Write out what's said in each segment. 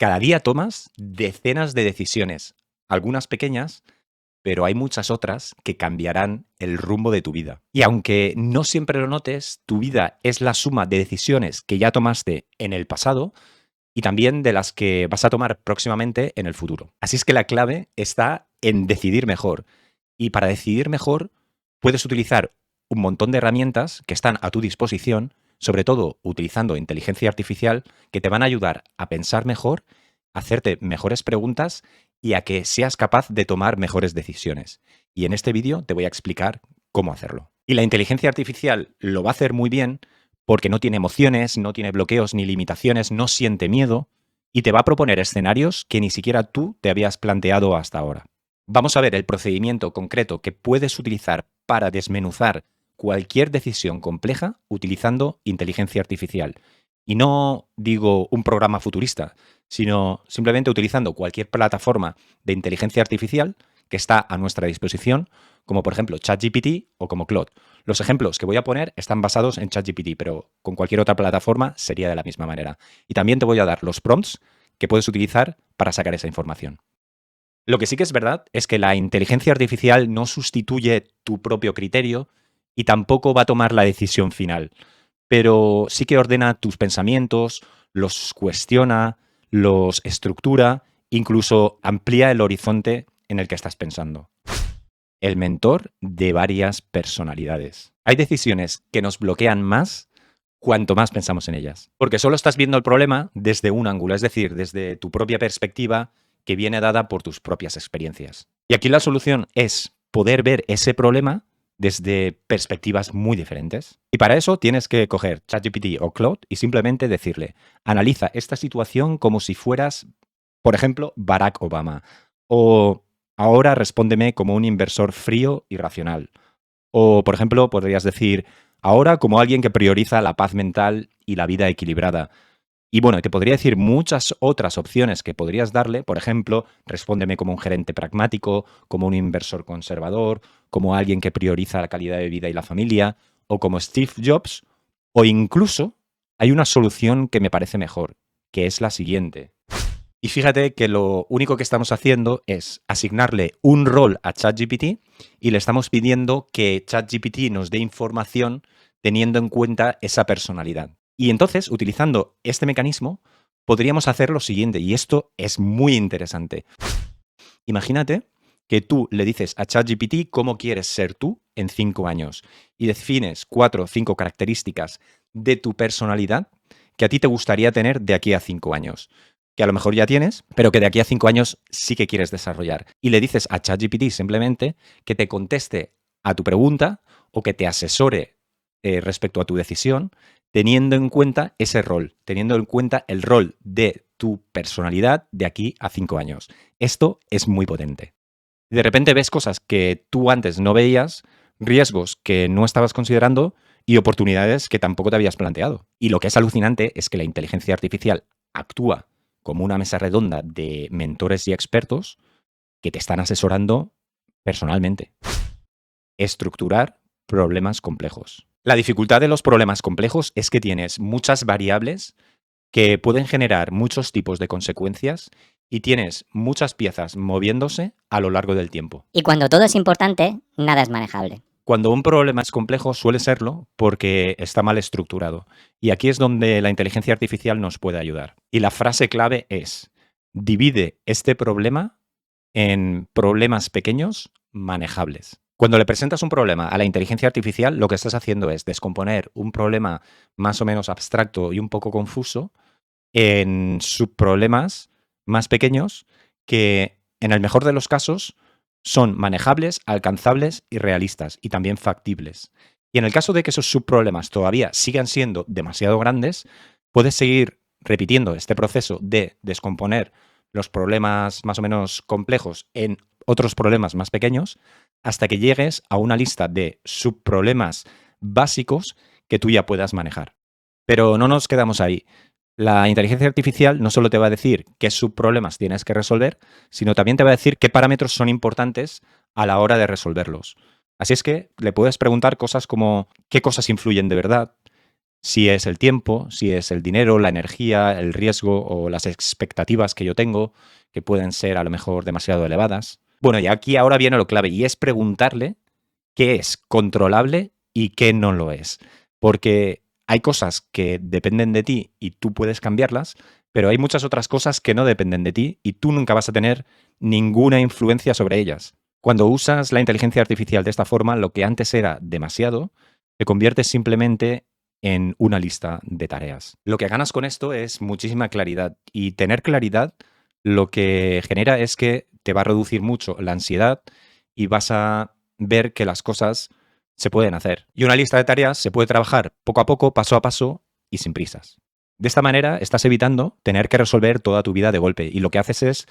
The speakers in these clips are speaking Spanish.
Cada día tomas decenas de decisiones, algunas pequeñas, pero hay muchas otras que cambiarán el rumbo de tu vida. Y aunque no siempre lo notes, tu vida es la suma de decisiones que ya tomaste en el pasado y también de las que vas a tomar próximamente en el futuro. Así es que la clave está en decidir mejor. Y para decidir mejor, puedes utilizar un montón de herramientas que están a tu disposición, sobre todo utilizando inteligencia artificial, que te van a ayudar a pensar mejor, a hacerte mejores preguntas y a que seas capaz de tomar mejores decisiones. Y en este vídeo te voy a explicar cómo hacerlo. Y la inteligencia artificial lo va a hacer muy bien porque no tiene emociones, no tiene bloqueos ni limitaciones, no siente miedo y te va a proponer escenarios que ni siquiera tú te habías planteado hasta ahora. Vamos a ver el procedimiento concreto que puedes utilizar para desmenuzar cualquier decisión compleja utilizando inteligencia artificial. Y no digo un programa futurista, sino simplemente utilizando cualquier plataforma de inteligencia artificial que está a nuestra disposición, como por ejemplo ChatGPT o como Claude. Los ejemplos que voy a poner están basados en ChatGPT, pero con cualquier otra plataforma sería de la misma manera. Y también te voy a dar los prompts que puedes utilizar para sacar esa información. Lo que sí que es verdad es que la inteligencia artificial no sustituye tu propio criterio y tampoco va a tomar la decisión final, pero sí que ordena tus pensamientos, los cuestiona, los estructura, incluso amplía el horizonte en el que estás pensando. El mentor de varias personalidades. Hay decisiones que nos bloquean más cuanto más pensamos en ellas, porque solo estás viendo el problema desde un ángulo, es decir, desde tu propia perspectiva que viene dada por tus propias experiencias. Y aquí la solución es poder ver ese problema desde perspectivas muy diferentes. Y para eso tienes que coger ChatGPT o Claude y simplemente decirle, analiza esta situación como si fueras, por ejemplo, Barack Obama. O ahora respóndeme como un inversor frío y racional. O, por ejemplo, podrías decir, ahora como alguien que prioriza la paz mental y la vida equilibrada. Y bueno, te podría decir muchas otras opciones que podrías darle. Por ejemplo, respóndeme como un gerente pragmático, como un inversor conservador, como alguien que prioriza la calidad de vida y la familia, o como Steve Jobs, o incluso hay una solución que me parece mejor, que es la siguiente. Y fíjate que lo único que estamos haciendo es asignarle un rol a ChatGPT y le estamos pidiendo que ChatGPT nos dé información teniendo en cuenta esa personalidad. Y entonces, utilizando este mecanismo, podríamos hacer lo siguiente, y esto es muy interesante. Imagínate que tú le dices a ChatGPT cómo quieres ser tú en 5 años y defines 4 o 5 características de tu personalidad que a ti te gustaría tener de aquí a 5 años. Que a lo mejor ya tienes, pero que de aquí a 5 años sí que quieres desarrollar. Y le dices a ChatGPT simplemente que te conteste a tu pregunta o que te asesore respecto a tu decisión, teniendo en cuenta ese rol, teniendo en cuenta el rol de tu personalidad de aquí a 5 años. Esto es muy potente. De repente ves cosas que tú antes no veías, riesgos que no estabas considerando y oportunidades que tampoco te habías planteado. Y lo que es alucinante es que la inteligencia artificial actúa como una mesa redonda de mentores y expertos que te están asesorando personalmente. Estructurar problemas complejos. La dificultad de los problemas complejos es que tienes muchas variables que pueden generar muchos tipos de consecuencias y tienes muchas piezas moviéndose a lo largo del tiempo. Y cuando todo es importante, nada es manejable. Cuando un problema es complejo, suele serlo porque está mal estructurado. Y aquí es donde la inteligencia artificial nos puede ayudar. Y la frase clave es, divide este problema en problemas pequeños manejables. Cuando le presentas un problema a la inteligencia artificial, lo que estás haciendo es descomponer un problema más o menos abstracto y un poco confuso en subproblemas más pequeños que, en el mejor de los casos, son manejables, alcanzables y realistas, y también factibles. Y en el caso de que esos subproblemas todavía sigan siendo demasiado grandes, puedes seguir repitiendo este proceso de descomponer los problemas más o menos complejos en otros problemas más pequeños hasta que llegues a una lista de subproblemas básicos que tú ya puedas manejar. Pero no nos quedamos ahí. La inteligencia artificial no solo te va a decir qué subproblemas tienes que resolver, sino también te va a decir qué parámetros son importantes a la hora de resolverlos. Así es que le puedes preguntar cosas como qué cosas influyen de verdad, Si es el tiempo, si es el dinero, la energía, el riesgo o las expectativas que yo tengo, que pueden ser a lo mejor demasiado elevadas. Bueno, y aquí ahora viene lo clave, y es preguntarle qué es controlable y qué no lo es. Porque hay cosas que dependen de ti y tú puedes cambiarlas, pero hay muchas otras cosas que no dependen de ti y tú nunca vas a tener ninguna influencia sobre ellas. Cuando usas la inteligencia artificial de esta forma, lo que antes era demasiado, te conviertes simplemente en una lista de tareas. Lo que ganas con esto es muchísima claridad, y tener claridad lo que genera es que te va a reducir mucho la ansiedad y vas a ver que las cosas se pueden hacer. Y una lista de tareas se puede trabajar poco a poco, paso a paso y sin prisas. De esta manera estás evitando tener que resolver toda tu vida de golpe, y lo que haces es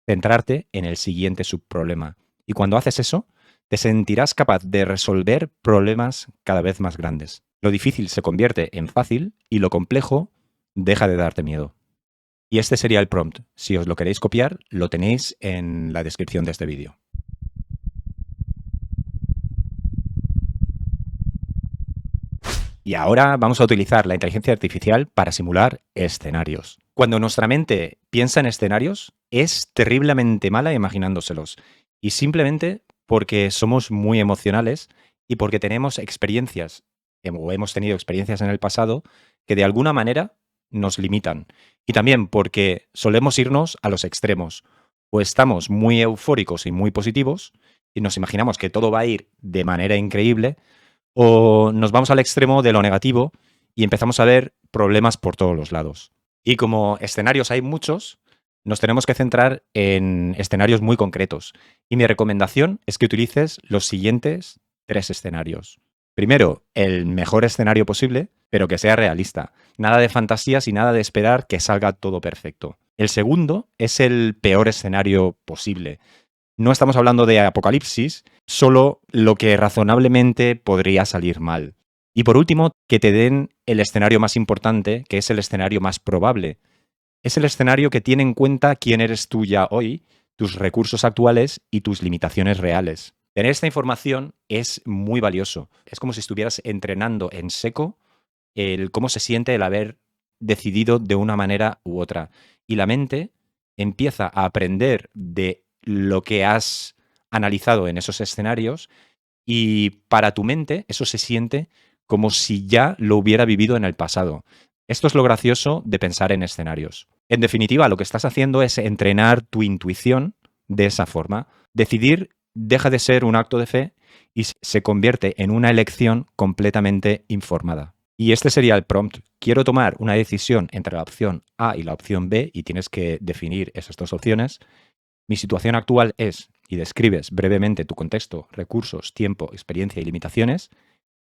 centrarte en el siguiente subproblema. Y cuando haces eso, te sentirás capaz de resolver problemas cada vez más grandes. Lo difícil se convierte en fácil y lo complejo deja de darte miedo. Y este sería el prompt. Si os lo queréis copiar, lo tenéis en la descripción de este vídeo. Y ahora vamos a utilizar la inteligencia artificial para simular escenarios. Cuando nuestra mente piensa en escenarios, es terriblemente mala imaginándoselos. Y simplemente porque somos muy emocionales y porque tenemos experiencias, o hemos tenido experiencias en el pasado, que de alguna manera nos limitan. Y también porque solemos irnos a los extremos. O estamos muy eufóricos y muy positivos y nos imaginamos que todo va a ir de manera increíble, o nos vamos al extremo de lo negativo y empezamos a ver problemas por todos los lados. Y como escenarios hay muchos, nos tenemos que centrar en escenarios muy concretos. Y mi recomendación es que utilices los siguientes 3 escenarios. Primero, el mejor escenario posible, pero que sea realista. Nada de fantasías y nada de esperar que salga todo perfecto. El segundo es el peor escenario posible. No estamos hablando de apocalipsis, solo lo que razonablemente podría salir mal. Y por último, que te den el escenario más importante, que es el escenario más probable. Es el escenario que tiene en cuenta quién eres tú ya hoy, tus recursos actuales y tus limitaciones reales. Tener esta información es muy valioso. Es como si estuvieras entrenando en seco el cómo se siente el haber decidido de una manera u otra. Y la mente empieza a aprender de lo que has analizado en esos escenarios, y para tu mente eso se siente como si ya lo hubiera vivido en el pasado. Esto es lo gracioso de pensar en escenarios. En definitiva, lo que estás haciendo es entrenar tu intuición de esa forma. Decidir deja de ser un acto de fe y se convierte en una elección completamente informada. Y este sería el prompt. Quiero tomar una decisión entre la opción A y la opción B, y tienes que definir esas dos opciones. Mi situación actual es, y describes brevemente tu contexto, recursos, tiempo, experiencia y limitaciones.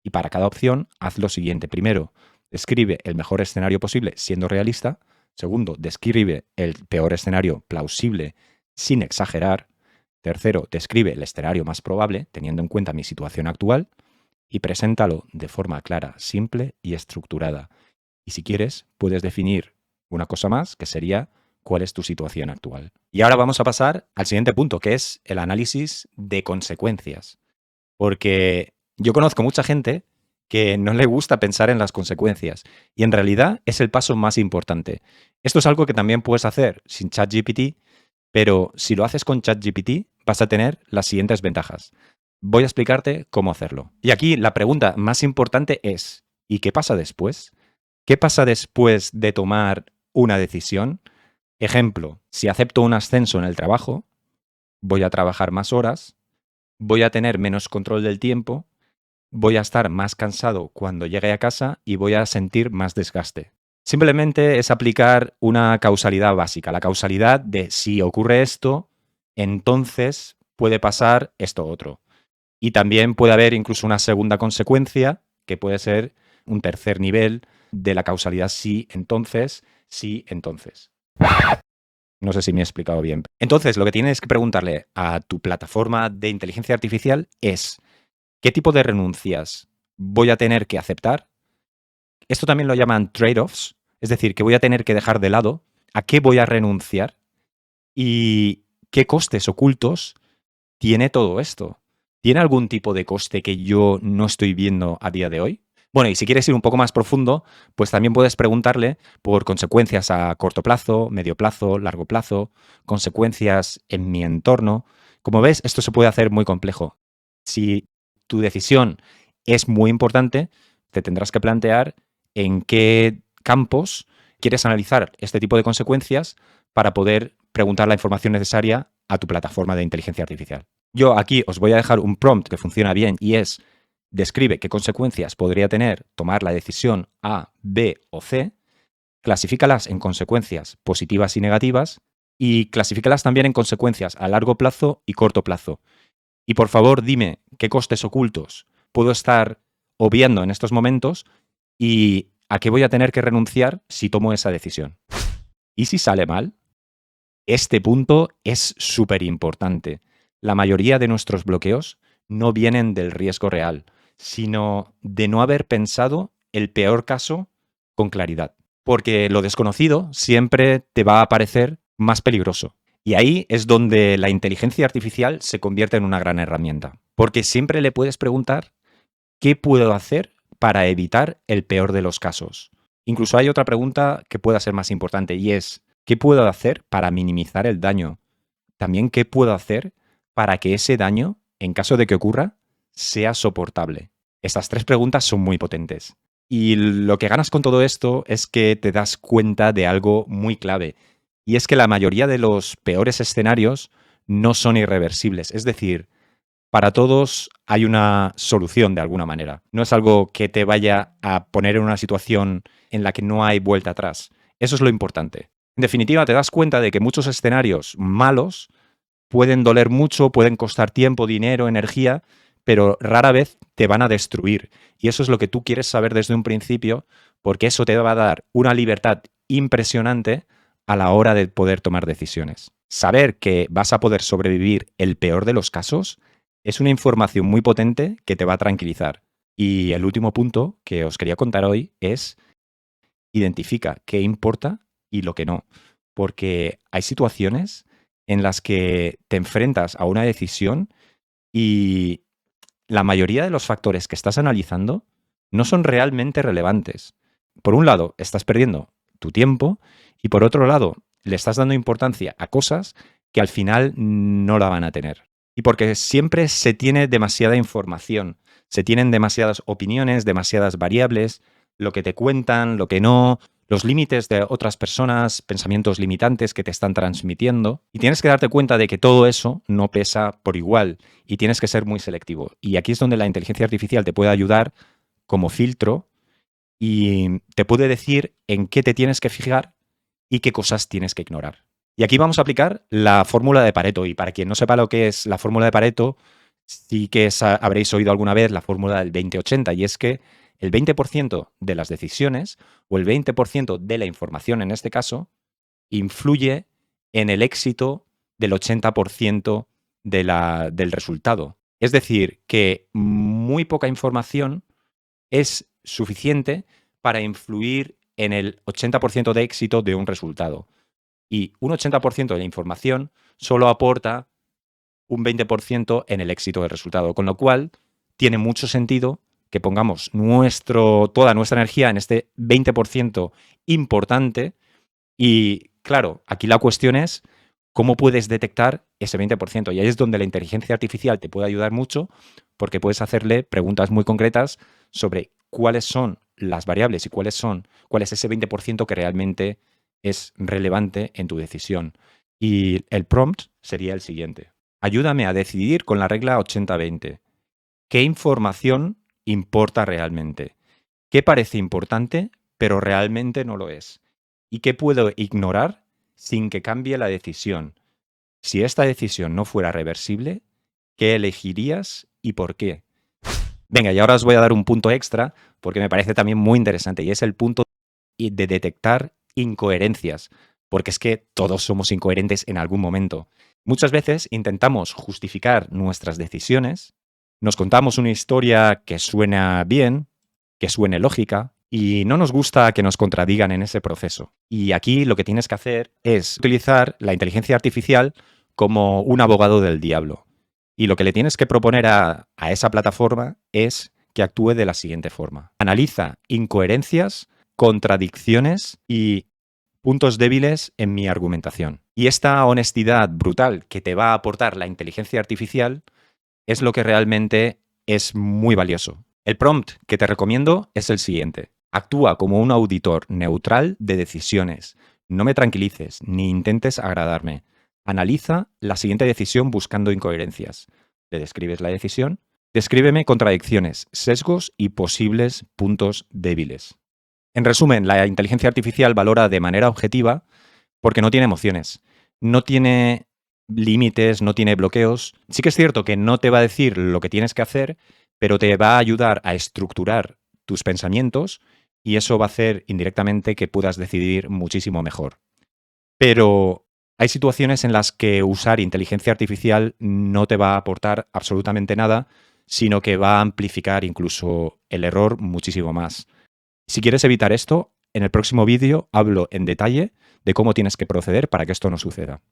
Y para cada opción, haz lo siguiente. Primero, describe el mejor escenario posible siendo realista. Segundo, describe el peor escenario plausible sin exagerar. Tercero, describe el escenario más probable teniendo en cuenta mi situación actual. Y preséntalo de forma clara, simple y estructurada. Y si quieres, puedes definir una cosa más, que sería cuál es tu situación actual. Y ahora vamos a pasar al siguiente punto, que es el análisis de consecuencias. Porque yo conozco mucha gente que no le gusta pensar en las consecuencias, y en realidad es el paso más importante. Esto es algo que también puedes hacer sin ChatGPT, pero si lo haces con ChatGPT vas a tener las siguientes ventajas. Voy a explicarte cómo hacerlo. Y aquí la pregunta más importante es, ¿y qué pasa después? ¿Qué pasa después de tomar una decisión? Ejemplo, si acepto un ascenso en el trabajo, voy a trabajar más horas, voy a tener menos control del tiempo, voy a estar más cansado cuando llegue a casa y voy a sentir más desgaste. Simplemente es aplicar una causalidad básica, la causalidad de si ocurre esto, entonces puede pasar esto otro. Y también puede haber incluso una segunda consecuencia, que puede ser un tercer nivel de la causalidad sí, entonces, sí, entonces. No sé si me he explicado bien. Entonces, lo que tienes que preguntarle a tu plataforma de inteligencia artificial es: ¿qué tipo de renuncias voy a tener que aceptar? Esto también lo llaman trade-offs, es decir, que voy a tener que dejar de lado. ¿A qué voy a renunciar? ¿Y qué costes ocultos tiene todo esto? ¿Tiene algún tipo de coste que yo no estoy viendo a día de hoy? Bueno, y si quieres ir un poco más profundo, pues también puedes preguntarle por consecuencias a corto plazo, medio plazo, largo plazo, consecuencias en mi entorno. Como ves, esto se puede hacer muy complejo. Si tu decisión es muy importante, te tendrás que plantear en qué campos quieres analizar este tipo de consecuencias para poder preguntar la información necesaria a tu plataforma de inteligencia artificial. Yo aquí os voy a dejar un prompt que funciona bien y es: describe qué consecuencias podría tener tomar la decisión A, B o C, clasifícalas en consecuencias positivas y negativas y clasifícalas también en consecuencias a largo plazo y corto plazo. Y por favor, dime qué costes ocultos puedo estar obviando en estos momentos y a qué voy a tener que renunciar si tomo esa decisión. ¿Y si sale mal? Este punto es súper importante. La mayoría de nuestros bloqueos no vienen del riesgo real, sino de no haber pensado el peor caso con claridad. Porque lo desconocido siempre te va a parecer más peligroso. Y ahí es donde la inteligencia artificial se convierte en una gran herramienta. Porque siempre le puedes preguntar qué puedo hacer para evitar el peor de los casos. Incluso hay otra pregunta que pueda ser más importante y es: ¿qué puedo hacer para minimizar el daño? También, ¿qué puedo hacer para que ese daño, en caso de que ocurra, sea soportable? Estas tres preguntas son muy potentes. Y lo que ganas con todo esto es que te das cuenta de algo muy clave. Y es que la mayoría de los peores escenarios no son irreversibles. Es decir, para todos hay una solución de alguna manera. No es algo que te vaya a poner en una situación en la que no hay vuelta atrás. Eso es lo importante. En definitiva, te das cuenta de que muchos escenarios malos pueden doler mucho, pueden costar tiempo, dinero, energía, pero rara vez te van a destruir. Y eso es lo que tú quieres saber desde un principio, porque eso te va a dar una libertad impresionante a la hora de poder tomar decisiones. Saber que vas a poder sobrevivir el peor de los casos es una información muy potente que te va a tranquilizar. Y el último punto que os quería contar hoy es: identifica qué importa y lo que no. Porque hay situaciones en las que te enfrentas a una decisión y la mayoría de los factores que estás analizando no son realmente relevantes. Por un lado, estás perdiendo tu tiempo y por otro lado, le estás dando importancia a cosas que al final no la van a tener. Y porque siempre se tiene demasiada información, se tienen demasiadas opiniones, demasiadas variables, lo que te cuentan, lo que no, los límites de otras personas, pensamientos limitantes que te están transmitiendo, y tienes que darte cuenta de que todo eso no pesa por igual y tienes que ser muy selectivo. Y aquí es donde la inteligencia artificial te puede ayudar como filtro y te puede decir en qué te tienes que fijar y qué cosas tienes que ignorar. Y aquí vamos a aplicar la fórmula de Pareto. Y para quien no sepa lo que es la fórmula de Pareto, sí que habréis oído alguna vez la fórmula del 20-80, y es que el 20% de las decisiones o el 20% de la información en este caso influye en el éxito del 80% del resultado. Es decir, que muy poca información es suficiente para influir en el 80% de éxito de un resultado. Y un 80% de la información solo aporta un 20% en el éxito del resultado. Con lo cual, tiene mucho sentido que pongamos toda nuestra energía en este 20% importante. Y claro, aquí la cuestión es cómo puedes detectar ese 20%. Y ahí es donde la inteligencia artificial te puede ayudar mucho, porque puedes hacerle preguntas muy concretas sobre cuáles son las variables y cuál es ese 20% que realmente es relevante en tu decisión. Y el prompt sería el siguiente: ayúdame a decidir con la regla 80-20. ¿Qué información importa realmente? ¿Qué parece importante, pero realmente no lo es? ¿Y qué puedo ignorar sin que cambie la decisión? Si esta decisión no fuera reversible, ¿qué elegirías y por qué? Venga, y ahora os voy a dar un punto extra porque me parece también muy interesante, y es el punto de detectar incoherencias, porque es que todos somos incoherentes en algún momento. Muchas veces intentamos justificar nuestras decisiones, nos contamos una historia que suena bien, que suene lógica, y no nos gusta que nos contradigan en ese proceso. Y aquí lo que tienes que hacer es utilizar la inteligencia artificial como un abogado del diablo. Y lo que le tienes que proponer a esa plataforma es que actúe de la siguiente forma. Analiza incoherencias, contradicciones y puntos débiles en mi argumentación. Y esta honestidad brutal que te va a aportar la inteligencia artificial es lo que realmente es muy valioso. El prompt que te recomiendo es el siguiente. Actúa como un auditor neutral de decisiones. No me tranquilices ni intentes agradarme. Analiza la siguiente decisión buscando incoherencias. Le describes la decisión. Descríbeme contradicciones, sesgos y posibles puntos débiles. En resumen, la inteligencia artificial valora de manera objetiva porque no tiene emociones, no tiene límites, no tiene bloqueos. Sí que es cierto que no te va a decir lo que tienes que hacer, pero te va a ayudar a estructurar tus pensamientos y eso va a hacer indirectamente que puedas decidir muchísimo mejor. Pero hay situaciones en las que usar inteligencia artificial no te va a aportar absolutamente nada, sino que va a amplificar incluso el error muchísimo más. Si quieres evitar esto, en el próximo vídeo hablo en detalle de cómo tienes que proceder para que esto no suceda.